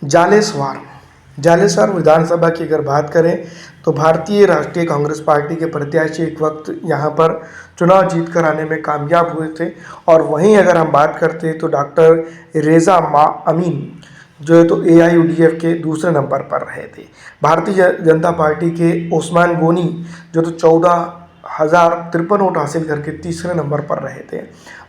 जालेसवार जालेसवार विधानसभा की अगर बात करें तो भारतीय राष्ट्रीय कांग्रेस पार्टी के प्रत्याशी एक वक्त यहाँ पर चुनाव जीत कर आने में कामयाब हुए थे। और वहीं अगर हम बात करते हैं तो डॉक्टर रेज़ा अमीन जो है तो एआईयूडीएफ के दूसरे नंबर पर रहे थे। भारतीय जनता पार्टी के ओस्मान गोनी जो तो 14,053 वोट हासिल करके तीसरे नंबर पर रहे थे।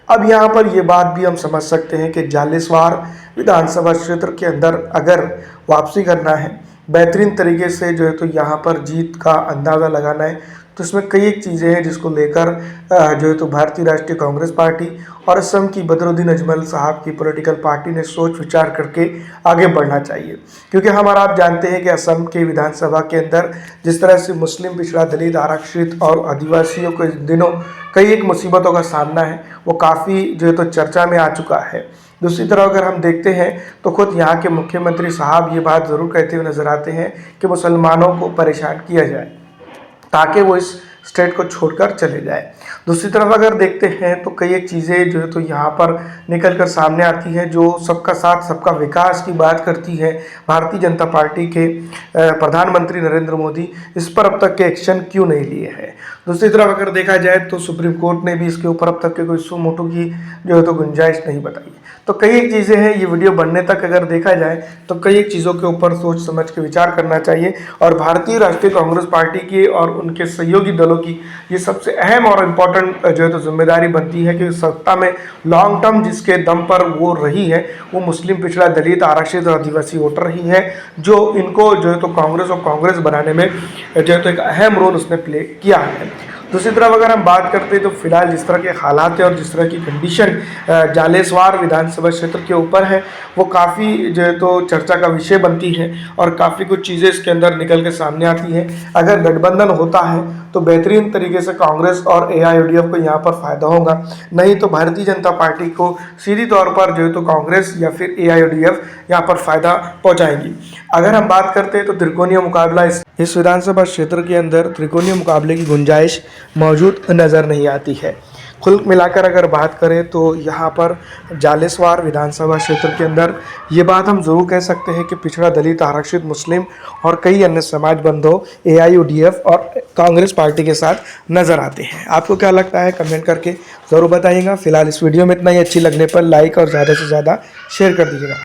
अब यहाँ पर ये बात भी हम समझ सकते हैं कि जालेसवार विधानसभा क्षेत्र के अंदर अगर वापसी करना है, बेहतरीन तरीके से जो है तो यहाँ पर जीत का अंदाज़ा लगाना है, तो इसमें कई एक चीज़ें हैं जिसको लेकर जो है तो भारतीय राष्ट्रीय कांग्रेस पार्टी और असम की बदरुद्दीन अजमल साहब की पॉलिटिकल पार्टी ने सोच विचार करके आगे बढ़ना चाहिए। क्योंकि आप जानते हैं कि असम के विधानसभा के अंदर जिस तरह से मुस्लिम, पिछड़ा, दलित, आरक्षित और आदिवासियों को इन दिनों कई एक मुसीबतों का सामना है, वो काफ़ी जो है तो चर्चा में आ चुका है। दूसरी तरफ अगर हम देखते हैं तो खुद यहाँ के मुख्यमंत्री साहब ये बात ज़रूर कहते हुए नजर आते हैं कि मुसलमानों को परेशान किया जाए ताकि वो इस स्टेट को छोड़कर चले जाए। दूसरी तरफ अगर देखते हैं तो कई एक चीज़ें जो है तो यहाँ पर निकल कर सामने आती हैं जो सबका साथ सबका विकास की बात करती है। भारतीय जनता पार्टी के प्रधानमंत्री नरेंद्र मोदी इस पर अब तक के एक्शन क्यों नहीं लिए हैं। दूसरी तरफ अगर देखा जाए तो सुप्रीम कोर्ट ने भी इसके ऊपर अब तक के कोई सू मोटो की जो है तो गुंजाइश नहीं बताई। तो कई एक चीज़ें हैं, ये वीडियो बनने तक अगर देखा जाए तो कई एक चीज़ों के ऊपर सोच समझ के विचार करना चाहिए। और भारतीय राष्ट्रीय कांग्रेस पार्टी की और उनके सहयोगी दलों की ये सबसे अहम और इम्पॉर्टेंट जो है तो जिम्मेदारी बनती है कि सत्ता में लॉन्ग टर्म जिसके दम पर वो रही है वो मुस्लिम, पिछड़ा, दलित, आरक्षित और आदिवासी वोटर रही है, जो इनको जो है तो कांग्रेस बनाने में जो है तो एक अहम रोल उसने प्ले किया है। दूसरी तरफ अगर हम बात करते हैं तो फिलहाल जिस तरह के हालात है और जिस तरह की कंडीशन जालेसवार विधानसभा क्षेत्र के ऊपर है वो काफ़ी जो है तो चर्चा का विषय बनती है और काफ़ी कुछ चीज़ें इसके अंदर निकल के सामने आती है। अगर गठबंधन होता है तो बेहतरीन तरीके से कांग्रेस और एआईयूडीएफ को यहाँ पर फ़ायदा होगा, नहीं तो भारतीय जनता पार्टी को सीधी तौर पर जो है तो कांग्रेस या फिर एआईयूडीएफ यहाँ पर फ़ायदा पहुँचाएंगी। अगर हम बात करते हैं तो त्रिकोणीय मुकाबला इस विधानसभा क्षेत्र के अंदर त्रिकोणीय मुकाबले की गुंजाइश मौजूद नज़र नहीं आती है। कुल मिलाकर अगर बात करें तो यहाँ पर जालेसवार विधानसभा क्षेत्र के अंदर ये बात हम ज़रूर कह सकते हैं कि पिछड़ा, दलित, आरक्षित, मुस्लिम और कई अन्य समाज बंधु एआईयूडीएफ और कांग्रेस पार्टी के साथ नज़र आते हैं। आपको क्या लगता है कमेंट करके ज़रूर बताइएगा। फिलहाल इस वीडियो में इतना ही। अच्छी लगने पर लाइक और ज़्यादा से ज़्यादा शेयर कर दीजिएगा।